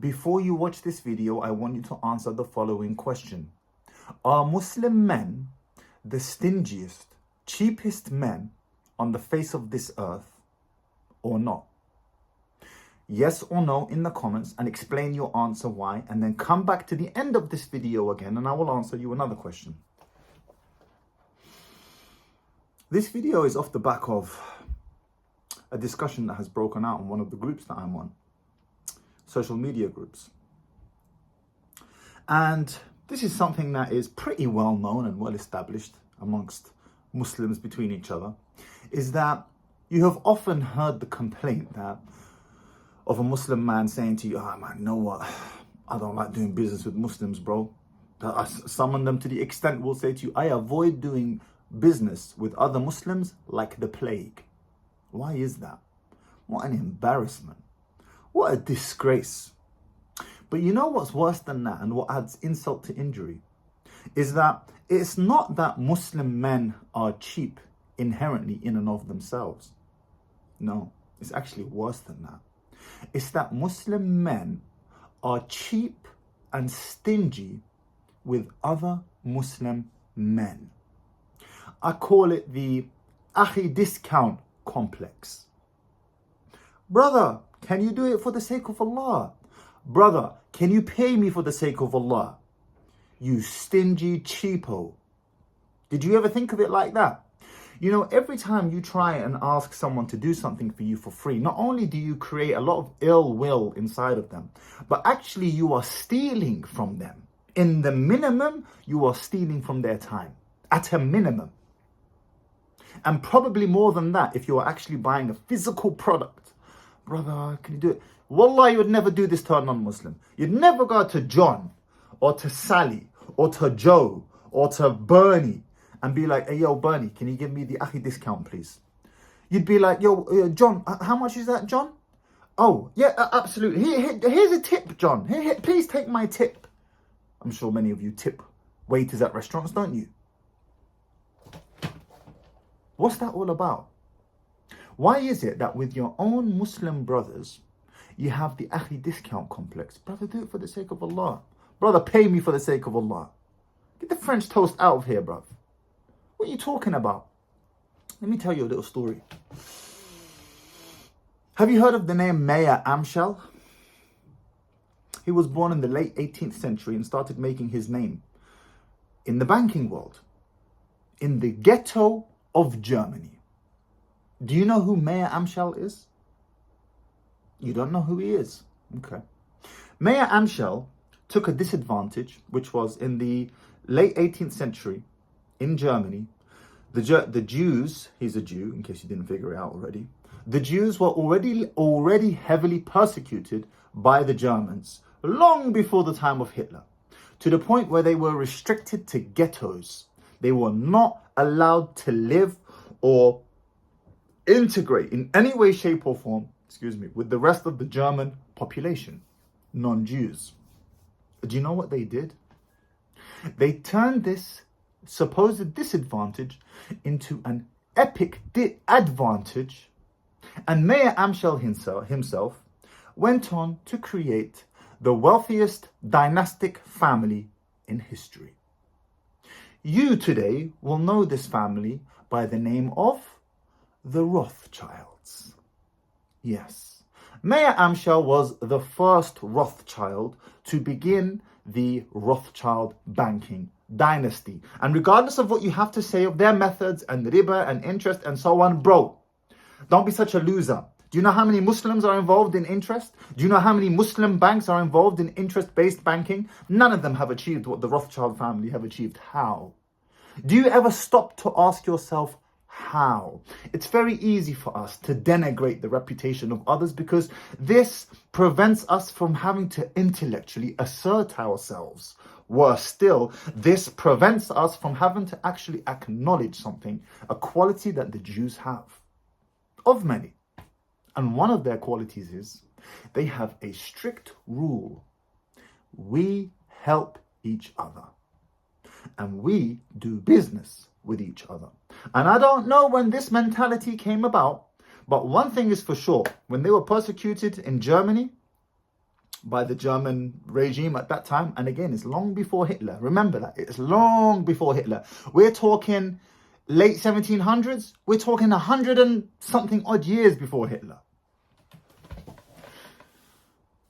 before you watch this video, I want you to answer the following question. Are Muslim men the stingiest, cheapest men on the face of this earth or not? Yes or no in the comments, and explain your answer why, and then come back to the end of this video again and I will answer you another question. This video is off the back of a discussion that has broken out in one of the groups that I'm on, social media groups. And this is something that is pretty well known and well established amongst Muslims between each other, is that you have often heard the complaint that of a Muslim man saying to you, man, you know what? I don't like doing business with Muslims, bro. Some of them to the extent will say to you, I avoid doing business with other Muslims like the plague. Why is that? What an embarrassment. What a disgrace. But you know what's worse than that, and what adds insult to injury, is that it's not that Muslim men are cheap inherently in and of themselves. No, it's actually worse than that. It's that Muslim men are cheap and stingy with other Muslim men. I call it the Akhi discount complex. Brother, can you do it for the sake of Allah? Brother, can you pay me for the sake of Allah? You stingy cheapo. Did you ever think of it like that? You know, every time you try and ask someone to do something for you for free, not only do you create a lot of ill will inside of them, but actually you are stealing from them. In the minimum, you are stealing from their time. At a minimum. And probably more than that if you are actually buying a physical product. Brother, can you do it? Wallah, you would never do this to a non-Muslim. You'd never go to John or to Sally or to Joe or to Bernie and be like, hey, yo, Bernie, can you give me the Akhi discount, please? You'd be like, yo, John, how much is that, John? Oh, yeah, absolutely. Here's a tip, John. Here, please take my tip. I'm sure many of you tip waiters at restaurants, don't you? What's that all about? Why is it that with your own Muslim brothers, you have the Akhi discount complex? Brother, do it for the sake of Allah. Brother, pay me for the sake of Allah. Get the French toast out of here, bruv. What are you talking about? Let me tell you a little story. Have you heard of the name Mayer Amschel? He was born in the late 18th century and started making his name in the banking world, in the ghetto of Germany. Do you know who Mayer Amschel is? You don't know who he is? Okay. Mayer Amschel took a disadvantage, which was in the late 18th century in Germany. The Jews, he's a Jew, in case you didn't figure it out already. The Jews were already heavily persecuted by the Germans long before the time of Hitler, to the point where they were restricted to ghettos. They were not allowed to live or integrate in any way, shape or form, with the rest of the German population, non-Jews. Do you know what they did? They turned this supposed disadvantage into an epic advantage, and Mayer Amschel himself went on to create the wealthiest dynastic family in history. You today will know this family by the name of the Rothschilds. Yes, Mayer Amschel was the first Rothschild to begin the Rothschild banking dynasty. And regardless of what you have to say of their methods and riba and interest and so on, bro, don't be such a loser. Do you know how many Muslims are involved in interest? Do you know how many Muslim banks are involved in interest-based banking? None of them have achieved what the Rothschild family have achieved. How? Do you ever stop to ask yourself how? It's very easy for us to denigrate the reputation of others because this prevents us from having to intellectually assert ourselves. Worse still, this prevents us from having to actually acknowledge something, a quality that the Jews have, of many. And one of their qualities is they have a strict rule. We help each other. And we do business with each other. And I don't know when this mentality came about, but one thing is for sure. When they were persecuted in Germany, by the German regime at that time. And again, it's long before Hitler. Remember that. It's long before Hitler. We're talking late 1700s. We're talking 100 and something odd years before Hitler.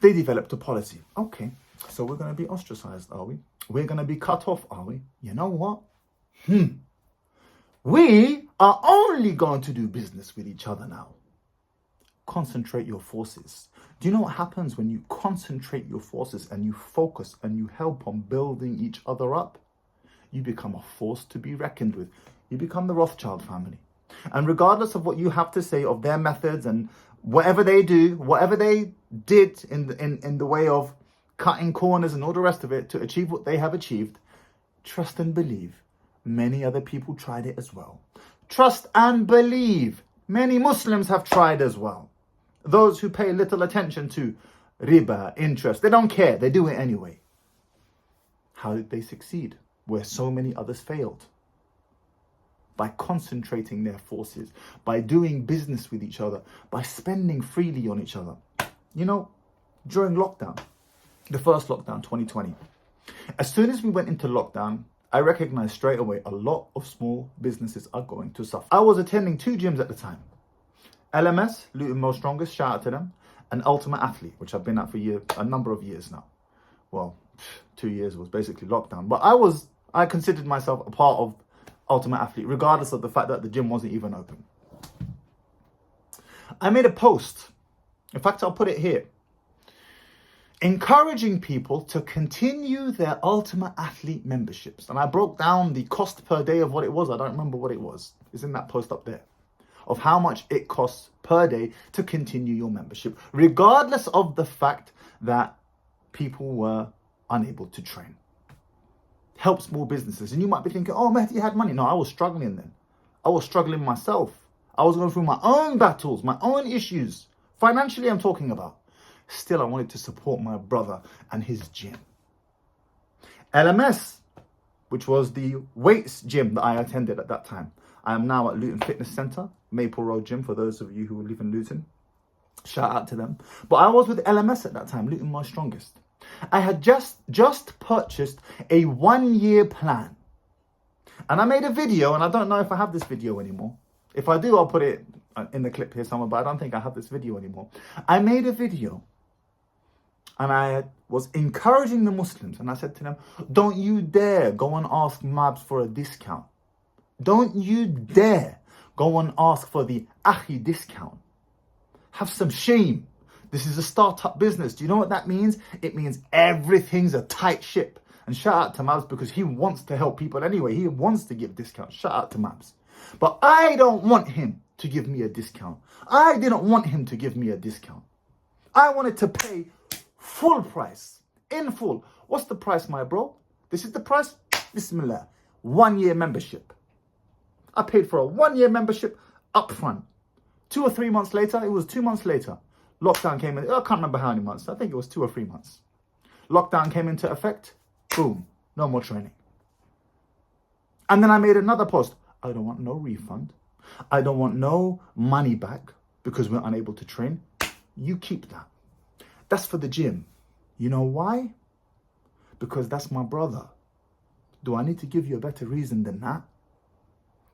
They developed a policy. Okay, so we're going to be ostracized, are we? We're going to be cut off, are we? You know what? We are only going to do business with each other now. Concentrate your forces. Do you know what happens when you concentrate your forces and you focus and you help on building each other up? You become a force to be reckoned with. You become the Rothschild family. And regardless of what you have to say of their methods and whatever they do, whatever they did in the way of cutting corners and all the rest of it to achieve what they have achieved, trust and believe. Many other people tried it as well. Trust and believe. Many Muslims have tried as well. Those who pay little attention to riba, interest, they don't care. They do it anyway. How did they succeed where so many others failed? By concentrating their forces, by doing business with each other, by spending freely on each other. You know, during lockdown, the first lockdown, 2020, as soon as we went into lockdown, I recognized straight away a lot of small businesses are going to suffer. I was attending 2 gyms at the time. LMS, Luton Most Strongest, shout out to them, and Ultimate Athlete, which I've been at for a number of years now. Well, 2 years was basically lockdown. But I considered myself a part of Ultimate Athlete, regardless of the fact that the gym wasn't even open. I made a post. In fact, I'll put it here. Encouraging people to continue their Ultimate Athlete memberships. And I broke down the cost per day of what it was. I don't remember what it was. It's in that post up there. Of how much it costs per day to continue your membership, regardless of the fact that people were unable to train. Help small businesses. And you might be thinking, oh, Mahdi had money. No, I was struggling then. I was struggling myself. I was going through my own battles, my own issues. Financially, I'm talking about. Still, I wanted to support my brother and his gym. LMS, which was the weights gym that I attended at that time. I am now at Luton Fitness Centre, Maple Road Gym, for those of you who live in Luton. Shout out to them. But I was with LMS at that time, Luton Most Strongest. I had just purchased a 1-year plan. And I made a video, and I don't know if I have this video anymore. If I do, I'll put it in the clip here somewhere, but I don't think I have this video anymore. I made a video, and I was encouraging the Muslims, and I said to them, don't you dare go and ask Mabs for a discount. Don't you dare go and ask for the Ahi discount. Have some shame. This is a startup business. Do you know what that means? It means everything's a tight ship. And shout out to Mabs because he wants to help people anyway. He wants to give discounts. Shout out to Mabs. But I don't want him to give me a discount. I didn't want him to give me a discount. I wanted to pay full price, in full. What's the price, my bro? This is the price? Bismillah. 1-year membership. I paid for a 1-year membership up front. 2 or 3 months later, it was 2 months later, lockdown came in. I can't remember how many months. I think it was 2 or 3 months. Lockdown came into effect. Boom. No more training. And then I made another post. I don't want no refund. I don't want no money back because we're unable to train. You keep that. That's for the gym. You know why? Because that's my brother. Do I need to give you a better reason than that?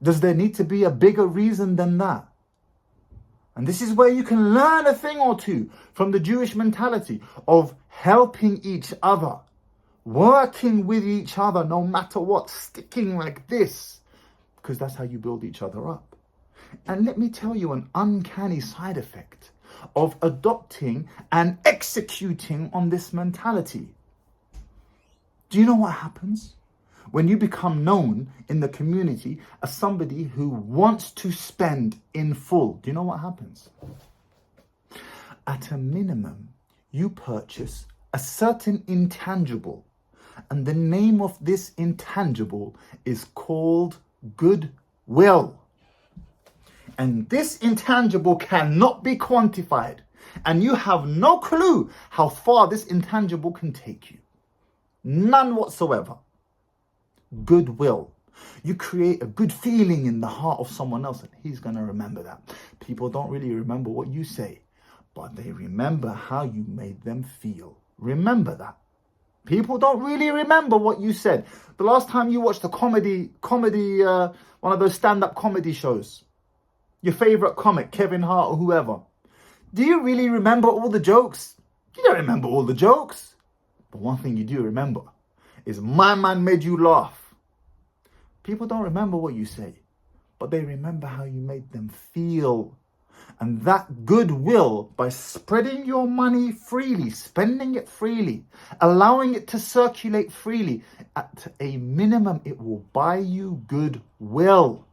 Does there need to be a bigger reason than that? And this is where you can learn a thing or two from the Jewish mentality of helping each other, working with each other no matter what, sticking like this, because that's how you build each other up. And let me tell you an uncanny side effect of adopting and executing on this mentality. Do you know what happens? When you become known in the community as somebody who wants to spend in full, do you know what happens? At a minimum, you purchase a certain intangible. And the name of this intangible is called goodwill. And this intangible cannot be quantified. And you have no clue how far this intangible can take you. None whatsoever. Goodwill. You create a good feeling in the heart of someone else, and he's going to remember that. People don't really remember what you say, but they remember how you made them feel. Remember that. People don't really remember what you said. The last time you watched a comedy, one of those stand-up comedy shows, your favorite comic, Kevin Hart or whoever, do you really remember all the jokes? You don't remember all the jokes. But one thing you do remember is my man made you laugh. People don't remember what you say, but they remember how you made them feel. And that goodwill, by spreading your money freely, spending it freely, allowing it to circulate freely, at a minimum, it will buy you goodwill.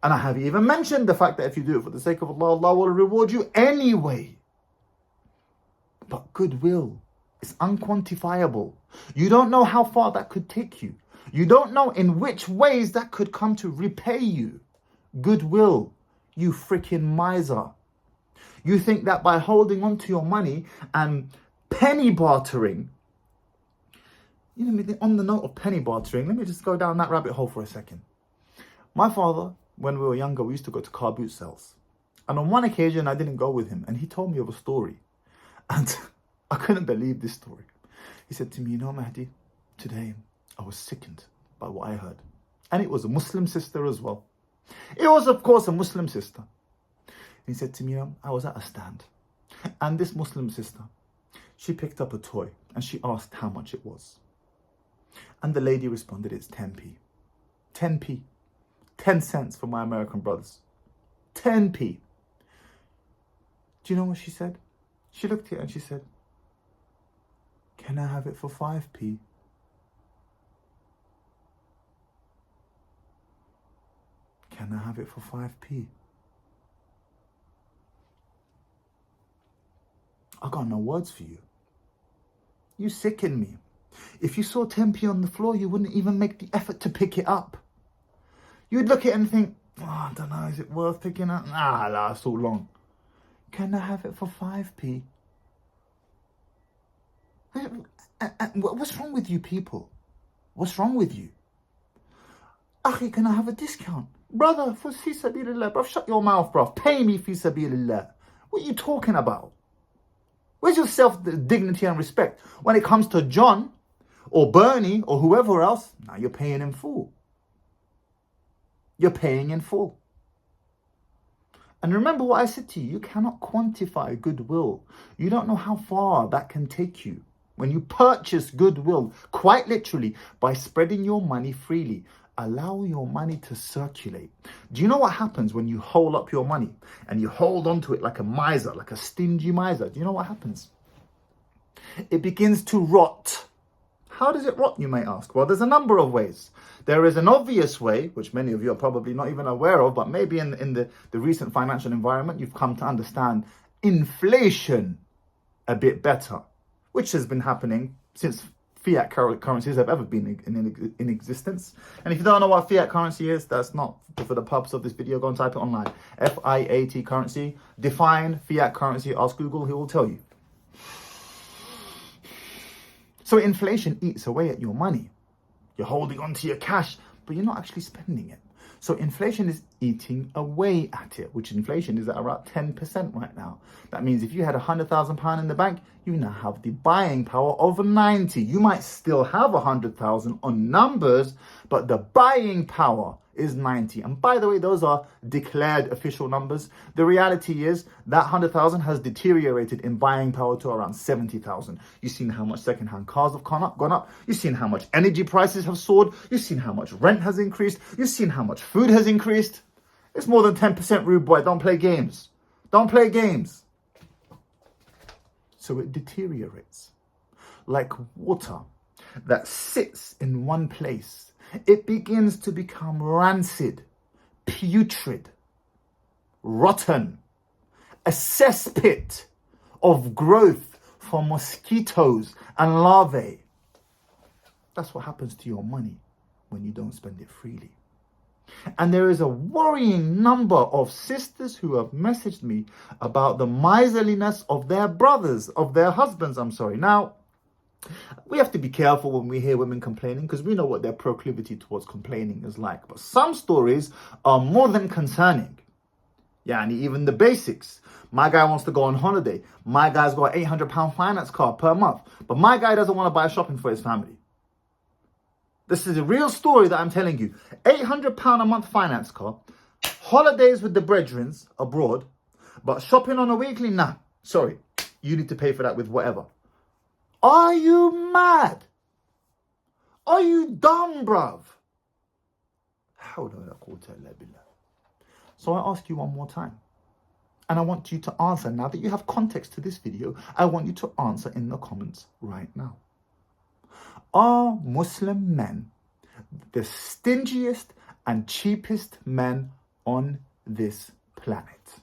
And I have even mentioned the fact that if you do it for the sake of Allah, Allah will reward you anyway. But goodwill is unquantifiable. You don't know how far that could take you. You don't know in which ways that could come to repay you. Goodwill. You freaking miser. You think that by holding on to your money and penny bartering, on the note of penny bartering, let me just go down that rabbit hole for a second. My father, when we were younger, we used to go to car boot sales. And on one occasion, I didn't go with him. And he told me of a story. And I couldn't believe this story. He said to me, Mahdi, today I was sickened by what I heard. And it was a Muslim sister as well. It was, of course, a Muslim sister. He said to me, I was at a stand. And this Muslim sister, she picked up a toy and she asked how much it was. And the lady responded, it's 10p. 10p. 10 cents for my American brothers. 10p. Do you know what she said? She looked at it and she said, can I have it for 5p? Can I have it for 5p? I got no words for you. You sicken me. If you saw 10p on the floor, you wouldn't even make the effort to pick it up. You'd look at it and think, I don't know, is it worth picking up? Nah, it's all long. Can I have it for 5p? What's wrong with you people? What's wrong with you? Akhi, can I have a discount? Brother, for fi sabilillah, bruv, shut your mouth, bruv. Pay me fi sabilillah. What are you talking about? Where's your self-dignity and respect? When it comes to John or Bernie or whoever else, now you're paying in full. You're paying in full. And remember what I said to you, you cannot quantify goodwill. You don't know how far that can take you. When you purchase goodwill, quite literally, by spreading your money freely, allow your money to circulate. Do you know what happens when you hold up your money and you hold onto it like a miser, like a stingy miser? Do you know what happens? It begins to rot. How does it rot, you may ask? Well, there's a number of ways. There is an obvious way, which many of you are probably not even aware of, but maybe in the recent financial environment, you've come to understand inflation a bit better, which has been happening since fiat currencies have ever been in existence. And if you don't know what fiat currency is, that's not for the purpose of this video. Go and type it online. FIAT currency. Define fiat currency. Ask Google, he will tell you. So inflation eats away at your money. You're holding on to your cash, but you're not actually spending it. So inflation is eating away at it, which inflation is at around 10% right now. That means if you had £100,000 in the bank, you now have the buying power of 90. You might still have 100,000 on numbers, but the buying power is 90. And by the way, those are declared official numbers. The reality is that 100,000 has deteriorated in buying power to around 70,000. You've seen how much second-hand cars have gone up. You've seen how much energy prices have soared. You've seen how much rent has increased. You've seen how much food has increased. It's more than 10%, rude boy. Don't play games. Don't play games. So it deteriorates like water that sits in one place. It begins to become rancid, putrid, rotten, a cesspit of growth for mosquitoes and larvae. That's what happens to your money when you don't spend it freely. And there is a worrying number of sisters who have messaged me about the miserliness of their brothers, of their husbands, Now, we have to be careful when we hear women complaining because we know what their proclivity towards complaining is like. But some stories are more than concerning. Yeah, and even the basics. My guy wants to go on holiday. My guy's got an £800 finance car per month. But my guy doesn't want to buy shopping for his family. This is a real story that I'm telling you. £800 a month finance car. Holidays with the brethrens abroad. But shopping on a weekly? Nah. Sorry. You need to pay for that with whatever. Are you mad? Are you dumb, bruv? So I ask you one more time. And I want you to answer. Now that you have context to this video, I want you to answer in the comments right now. Are Muslim men the stingiest and cheapest men on this planet?